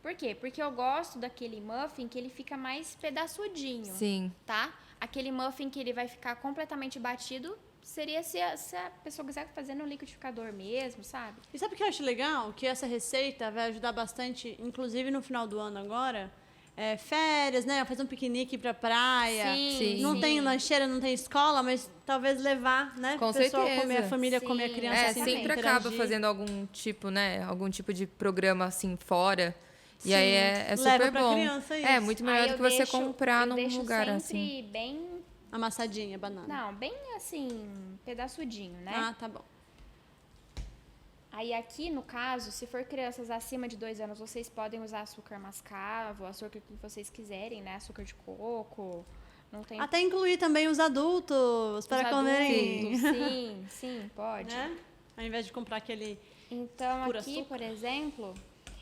Por quê? Porque eu gosto daquele muffin que ele fica mais pedaçudinho, Sim. tá? Aquele muffin que ele vai ficar completamente batido, seria se a pessoa quiser fazer no liquidificador mesmo, sabe? E sabe o que eu acho legal? Que essa receita vai ajudar bastante, inclusive no final do ano agora, férias, né? Fazer um piquenique pra praia. Sim. Não tem lancheira, não tem escola, mas talvez levar, né? Com a pessoa certeza. comer, a família Sim. comer, a criança assim, Sempre interagir. acaba fazendo algum tipo, né? Algum tipo de programa assim fora. E Sim, aí é leva super pra bom. criança isso. É muito melhor Aí do eu que você deixo- comprar eu num deixo lugar sempre assim. bem... Amassadinha, banana. Não, bem assim, pedaçudinho, né? Ah, tá bom. Aí aqui, no caso, se for crianças acima de 2 anos, vocês podem usar açúcar mascavo, açúcar que vocês quiserem, né? Açúcar de coco. Não tem Até incluir também os adultos os para comerem. adultos. Sim, pode. Né? Ao invés de comprar aquele... Então Puro aqui, açúcar? por exemplo,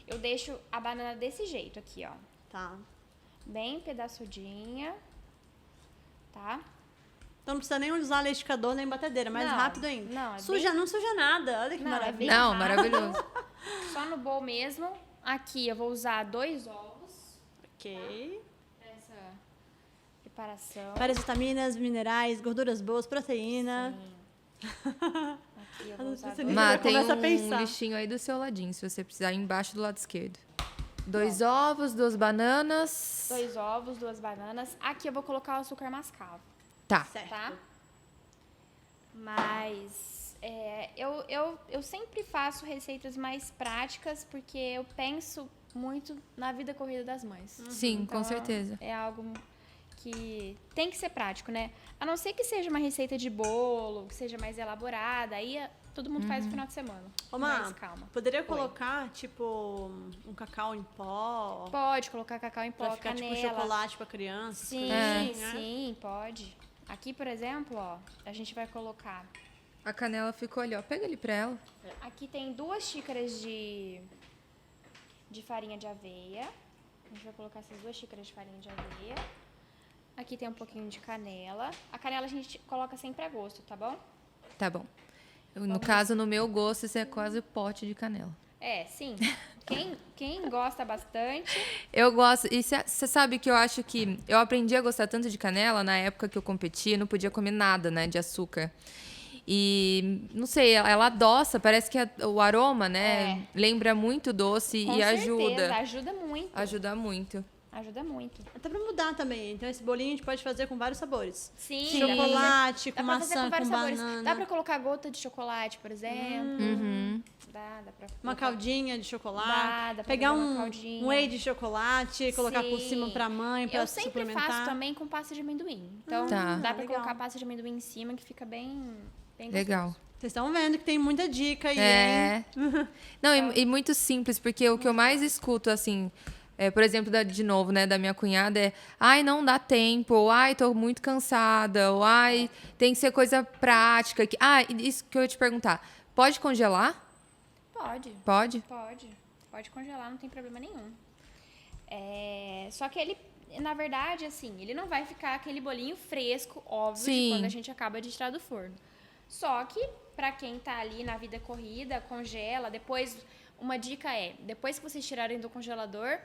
eu deixo a banana desse jeito aqui, ó. Tá. Bem pedaçudinha, tá? Então não precisa nem usar liquidificador nem batedeira, mais Não, rápido ainda. não, é Não suja nada. Olha que Não, é maravilha. bem Não, rápido. maravilhoso. Só no bowl mesmo. Aqui eu vou usar 2 ovos Ok. pra essa preparação. Várias vitaminas, minerais, gorduras boas, proteína. Aqui eu vou usar Você 2 Má, já tem começa a um pensar. lixinho aí do seu ladinho, se você precisar, embaixo do lado esquerdo. 2 ovos, 2 bananas. 2 ovos, 2 bananas. Aqui eu vou colocar o açúcar mascavo, Tá. Certo. tá? Mas eu sempre faço receitas mais práticas porque eu penso muito na vida corrida das mães. Sim, Então, com certeza. É algo que tem que ser prático, né? A não ser que seja uma receita de bolo, que seja mais elaborada, aí todo mundo faz no final de semana. Ô, Mas Má, calma. poderia colocar, tipo, um cacau em pó? Pode colocar cacau em pó, Pra ficar, canela. tipo, chocolate pra criança? Sim, essas coisas assim, né? sim, pode. Aqui, por exemplo, ó, a gente vai colocar... A canela ficou ali, ó. Pega ali pra ela. Aqui tem 2 xícaras de farinha de aveia. A gente vai colocar essas 2 xícaras de farinha de aveia. Aqui tem um pouquinho de canela. A canela a gente coloca sempre a gosto, tá bom? Tá bom. No caso, no meu gosto, isso é quase pote de canela. É, sim. Quem gosta bastante... Eu gosto. E você sabe que eu acho que eu aprendi a gostar tanto de canela na época que eu competia, não podia comer nada, né, de açúcar. E não sei, ela adoça, parece que o aroma, né, lembra muito doce Com e certeza, ajuda. ajuda muito. Ajuda muito. Ajuda muito. Até pra mudar também. Então esse bolinho a gente pode fazer com vários sabores. Sim. Chocolate, Dá com pra fazer maçã, com vários com sabores. banana. Dá pra colocar gota de chocolate, por exemplo. Dá pra Uma colocar- caldinha de chocolate. Dá pra pegar fazer uma um caldinha. whey de chocolate, colocar por Sim. cima pra mãe, pra Eu sempre suplementar. faço também com pasta de amendoim. Então, Tá. dá pra Legal. colocar pasta de amendoim em cima, que fica bem Legal. gostoso. Vocês estão vendo que tem muita dica aí, hein? É. Não, e muito simples, porque o que eu mais escuto, assim, por exemplo, de novo, né, da minha cunhada é: ai, não dá tempo, ou ai, tô muito cansada, ou ai, tem que ser coisa prática. Isso que eu ia te perguntar. Pode congelar? Pode. Pode? Pode congelar, não tem problema nenhum. Só que ele, na verdade, assim, ele não vai ficar aquele bolinho fresco, óbvio, de Sim. quando a gente acaba de tirar do forno. Só que, pra quem tá ali na vida corrida, congela, depois, uma dica depois que vocês tirarem do congelador,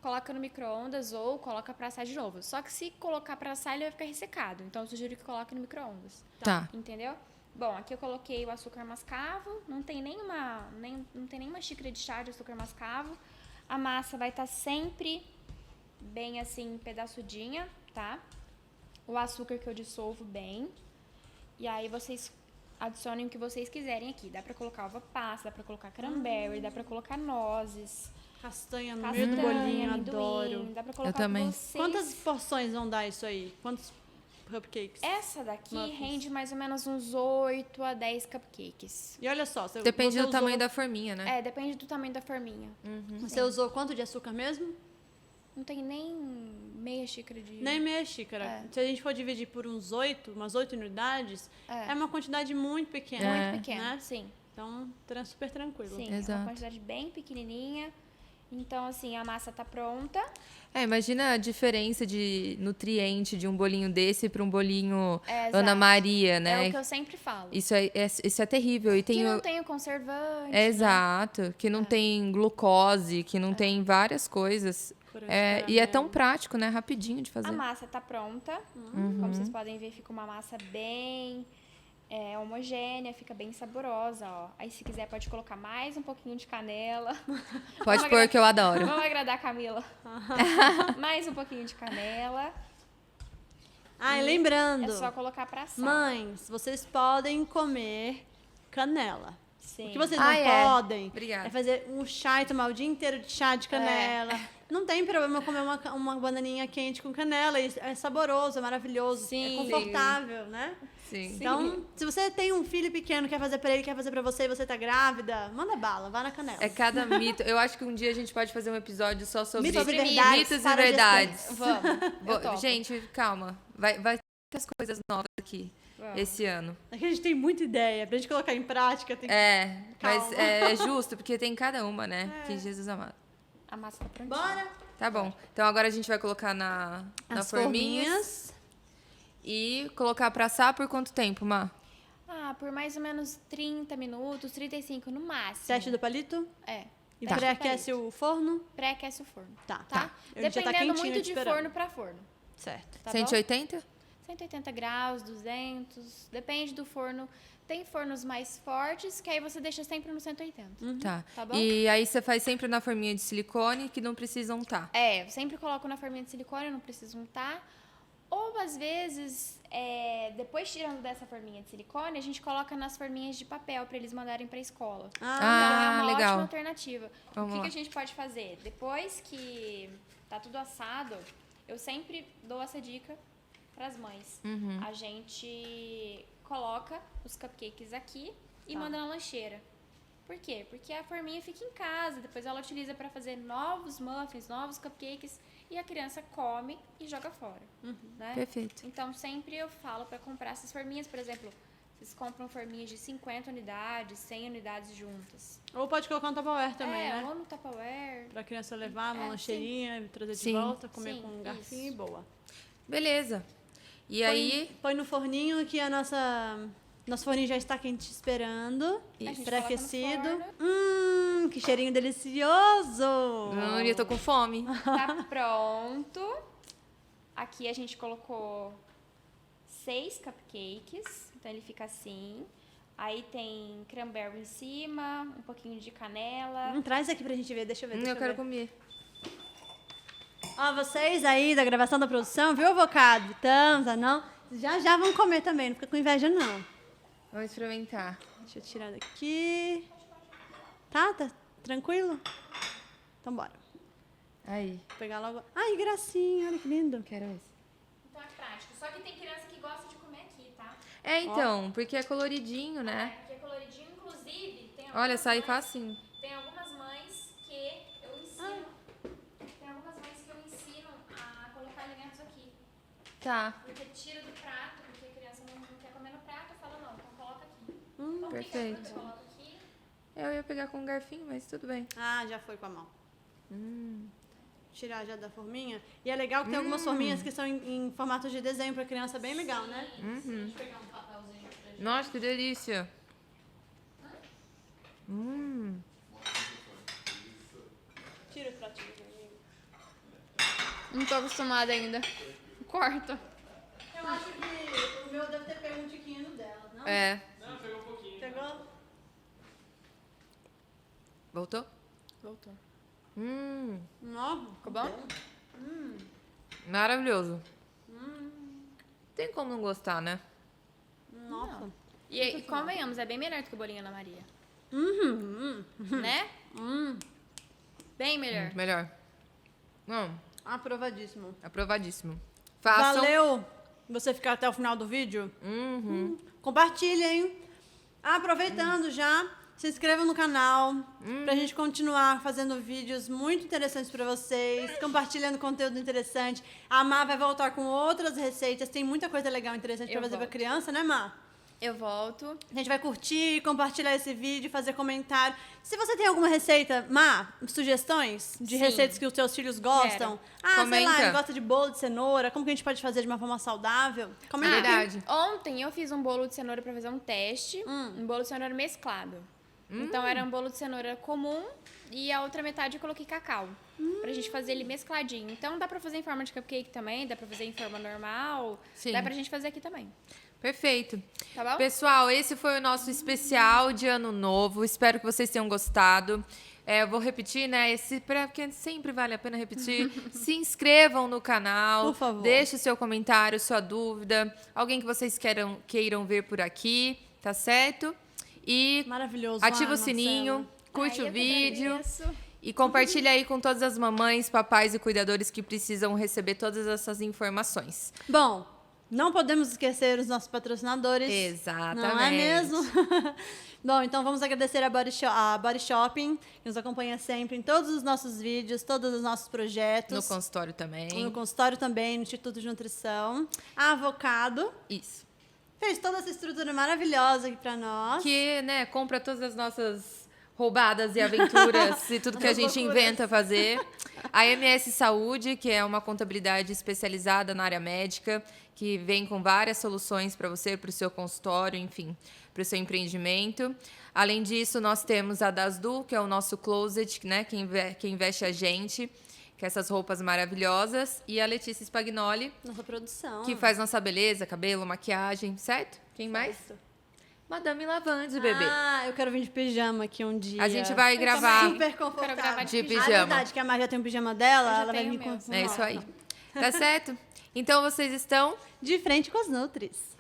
coloca no micro-ondas ou coloca pra assar de novo. Só que se colocar pra assar, ele vai ficar ressecado. Então, eu sugiro que coloque no micro-ondas. Tá. Entendeu? Bom, aqui eu coloquei o açúcar mascavo, não tem nenhuma xícara de chá de açúcar mascavo. A massa vai estar sempre bem assim, pedaçudinha, tá? O açúcar que eu dissolvo bem. E aí vocês adicionem o que vocês quiserem aqui. Dá pra colocar uva passa, dá pra colocar cranberry, dá pra colocar nozes, Castanha no meio do castanha, bolinho, amendoim, adoro. dá pra colocar também. o que vocês... Quantas porções vão dar isso aí? Quantos cupcakes? Essa daqui Muffins. rende mais ou menos uns 8 a 10 cupcakes. E olha só, Depende você do tamanho usou, da forminha, né? Depende do tamanho da forminha. Você usou quanto de açúcar mesmo? Não tem nem meia xícara de... Nem meia xícara. Se a gente for dividir por umas 8 unidades, é uma quantidade muito pequena. Muito pequena, Né? sim. Então, super tranquilo. Sim, é Exato. uma quantidade bem pequenininha. Então, assim, a massa tá pronta. Imagina a diferença de nutriente de um bolinho desse para um bolinho Exato. Ana Maria, né? É o que eu sempre falo. Isso é terrível. E tem Que não tem o conservante, Exato, que não tem glucose, que não tem várias coisas. Corante E é tão caramelo. prático, né? Rapidinho de A fazer. massa tá pronta. Como vocês podem ver, fica uma massa bem É homogênea, fica bem saborosa, ó. Aí se quiser pode colocar mais um pouquinho de canela. Pode Vamos pôr que eu adoro. Vamos agradar a Camila. Mais um pouquinho de canela. Ah, e É lembrando, só colocar pra assar. mães, vocês podem comer canela. Sim. O que vocês Ah, não podem Obrigada. é fazer um chá e tomar o dia inteiro de chá de canela. Não tem problema comer uma bananinha quente com canela. É saboroso, é maravilhoso, Sim. é confortável, né? Sim. Então, se você tem um filho pequeno, quer fazer pra ele, quer fazer pra você e você tá grávida, manda bala, vá na canela. É cada mito. Eu acho que um dia a gente pode fazer um episódio só sobre Mitos e Sobre verdades. mitos e para verdades. gestantes. Vamos. Eu topo. Gente, calma. Vai ter muitas coisas novas aqui Vamos. esse ano. É que a gente tem muita ideia. Pra gente colocar em prática, tem que... Mas Calma. é justo, porque tem cada uma, né? Que Jesus amado. A massa tá prontinha. Bora! Tá bom. Então agora a gente vai colocar na As forminha forminhas. e colocar pra assar por quanto tempo, Má? Por mais ou menos 30 minutos, 35 no máximo. Teste do palito. É. E teste do pré-aquece palito. o forno. Pré-aquece o forno. Tá. Tá? Ele já tá Dependendo quentinho muito te de esperando. forno pra forno. Certo. Tá bom? 180? 180 graus, 200. Depende do forno. Tem fornos mais fortes, que aí você deixa sempre no 180. Tá. Tá bom? E aí você faz sempre na forminha de silicone, que não precisa untar. Eu sempre coloco na forminha de silicone, não preciso untar. Ou, às vezes, depois tirando dessa forminha de silicone, a gente coloca nas forminhas de papel para eles mandarem para a escola. Então, é uma legal. ótima alternativa. Vamos o que lá. a gente pode fazer? Depois que tá tudo assado, eu sempre dou essa dica para as mães. Uhum. A gente coloca os cupcakes aqui e Tá. manda na lancheira. Por quê? Porque a forminha fica em casa, depois ela utiliza para fazer novos muffins, novos cupcakes, e a criança come e joga fora. Né? Perfeito. Então, sempre eu falo para comprar essas forminhas, por exemplo, vocês compram forminhas de 50 unidades, 100 unidades juntas. Ou pode colocar um Tupperware também, né? Ou no Tupperware. Pra criança levar uma É, lancheirinha e trazer de Sim. volta, comer Sim, com um garfinho isso. e boa. Beleza. E aí... Põe no forninho que nosso forninho já está quente esperando. A gente Pré-aquecido. coloca no Que cheirinho delicioso! Eu tô com fome. Tá pronto. Aqui a gente colocou 6 cupcakes, então ele fica assim. Aí tem cranberry em cima, um pouquinho de canela. Traz aqui pra gente ver, deixa eu ver. Deixa Eu quero ver. comer. Ó, vocês aí da gravação da produção, viu, avocado? Tá não? Já vão comer também, não fica com inveja, não. Vamos experimentar. Deixa eu tirar daqui. Tá tranquilo? Então bora. Aí, Vou pegar logo. Ai, gracinha, olha que lindo. quero esse. Então é prático. Só que tem criança que gosta de comer aqui, tá? Então, porque é coloridinho, né? Porque é coloridinho, inclusive. Olha, sai mães- facinho. Tem algumas mães que eu ensino. Tem algumas mães que eu ensino a colocar alimentos aqui. Tá. Porque tira do prato, porque a criança não quer comer no prato, eu falo, não, então coloca aqui. Então, perfeito. Pica, coloca aqui. Eu ia pegar com um garfinho, mas tudo bem. Ah, já foi com a mão. Tirar já da forminha. E é legal que tem algumas forminhas que são em formato de desenho pra criança, bem legal, né? Deixa eu pegar um papelzinho pra gente. Nossa, que delícia. Tira os pratinhos, amigo. Não tô acostumada ainda. Corta. Eu acho que o meu deve ter pego um tiquinho no dela, não? É. Pegou? Voltou? Voltou. Não. Ficou bom? Maravilhoso. Tem como não gostar, né? Nossa. E convenhamos, é bem melhor do que o bolinho Ana Maria. Né? Bem melhor. Melhor. Aprovadíssimo. Aprovadíssimo. Façam. Valeu você ficar até o final do vídeo. Compartilhem. Aproveitando já, se inscrevam no canal pra gente continuar fazendo vídeos muito interessantes pra vocês, compartilhando conteúdo interessante. A Má vai voltar com outras receitas, tem muita coisa legal e interessante pra Eu fazer pra volto. criança, né, Má? Eu volto. A gente vai curtir, compartilhar esse vídeo, fazer comentário. Se você tem alguma receita, Má, sugestões de Sim. receitas que os seus filhos gostam. Sei lá, Comenta. ele gosta de bolo de cenoura, como que a gente pode fazer de uma forma saudável? Comenta aqui. Verdade. Ontem eu fiz um bolo de cenoura pra fazer um teste. Um bolo de cenoura mesclado. Então era um bolo de cenoura comum e a outra metade eu coloquei cacau. Pra gente fazer ele mescladinho. Então dá pra fazer em forma de cupcake também, dá pra fazer em forma normal. Sim. Dá pra gente fazer aqui também. Perfeito. Tá bom? Pessoal, esse foi o nosso especial de Ano Novo. Espero que vocês tenham gostado. Eu vou repetir, né? Porque sempre vale a pena repetir. Se inscrevam no canal. Por favor. Deixe o seu comentário, sua dúvida. Alguém que vocês queiram ver por aqui, tá certo? E Maravilhoso. ativa Ai, o sininho, Marcela. curte Ai, o eu que vídeo. agradeço. E compartilha aí com todas as mamães, papais e cuidadores que precisam receber todas essas informações. Bom, não podemos esquecer os nossos patrocinadores. Exatamente. Não é mesmo? Bom, então vamos agradecer a Body Shopping, que nos acompanha sempre em todos os nossos vídeos, todos os nossos projetos. No consultório também. No consultório também, no Instituto de Nutrição. A Avocado Isso. fez toda essa estrutura maravilhosa aqui pra nós. Que, né, compra todas as nossas roubadas e aventuras e tudo que a gente inventa fazer. A MS Saúde, que é uma contabilidade especializada na área médica, que vem com várias soluções para você, para o seu consultório, enfim, para o seu empreendimento. Além disso, nós temos a Dasdu, que é o nosso closet, né, que investe a gente, que é essas roupas maravilhosas. E a Letícia Spagnoli, Nossa produção. que faz nossa beleza, cabelo, maquiagem, certo? Quem mais? Madame Lavande, bebê. Ah, eu quero vir de pijama aqui um dia. A gente vai Eu gravar. também. Super confortável. Quero gravar de Ah, pijama. é verdade, que a Mar já tem um pijama dela, Eu já ela vai tenho vir o meu. com... É isso aí. Tá certo? Então vocês estão De frente com as Nutris.